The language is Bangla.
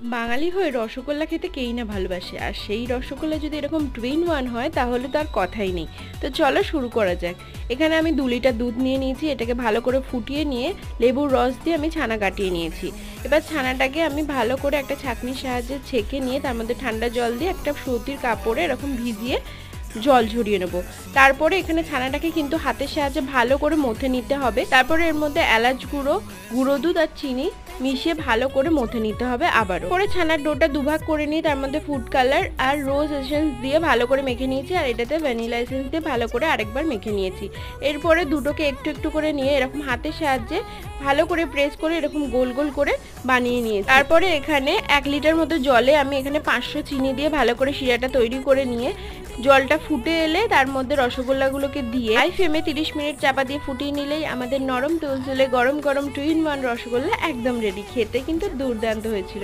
বাঙালি হয়ে রসগোল্লা খেতে কেই না ভালোবাসে, আর সেই রসগোল্লা যদি এরকম 2 in 1 হয় তাহলে তো আর কথাই নেই। তো চলো শুরু করা যাক। এখানে আমি 2 লিটার দুধ নিয়ে নিয়েছি, এটাকে ভালো করে ফুটিয়ে নিয়ে লেবুর রস দিয়ে আমি ছানা কাটিয়ে নিয়েছি। এবার ছানাটাকে আমি ভালো করে একটা ছাঁকনির সাহায্যে ছেঁকে নিয়ে তার মধ্যে ঠান্ডা জল দিয়ে একটা সুতির কাপড়ে এরকম ভিজিয়ে জল ঝরিয়ে নেব। তারপরে এখানে ছানাটাকে কিন্তু হাতের সাহায্যে ভালো করে মথে নিতে হবে। তারপরে এর মধ্যে এলাচ গুঁড়ো, গুঁড়ো দুধ আর চিনি মিশিয়ে ভালো করে মথে নিতে হবে। আবারও করে ছানার ডোটা দুভাগ করে নিয়ে তার মধ্যে ফুড কালার আর রোজ এসেন্স দিয়ে ভালো করে মেখে নিয়েছি, আর এটাতে ভ্যানিলা এসেন্স দিয়ে ভালো করে আরেকবার মেখে নিয়েছি। এরপরে দুটোকে একটু একটু করে নিয়ে এরকম হাতের সাহায্যে ভালো করে প্রেস করে এরকম গোল গোল করে বানিয়ে নিয়েছি। তারপরে এখানে 1 লিটার মতো জলে আমি এখানে 500 চিনি দিয়ে ভালো করে শিরাটা তৈরি করে নিয়ে জলটা ফুটে এলে তার মধ্যে রসগোল্লাগুলোকে দিয়ে হাই ফ্লেমে 30 মিনিট চাপা দিয়ে ফুটিয়ে নিলেই আমাদের নরম তুলতুলে গরম গরম 2 in 1 রসগোল্লা একদম রেডি। খেতে কিন্তু দুর্দান্ত হয়েছিল।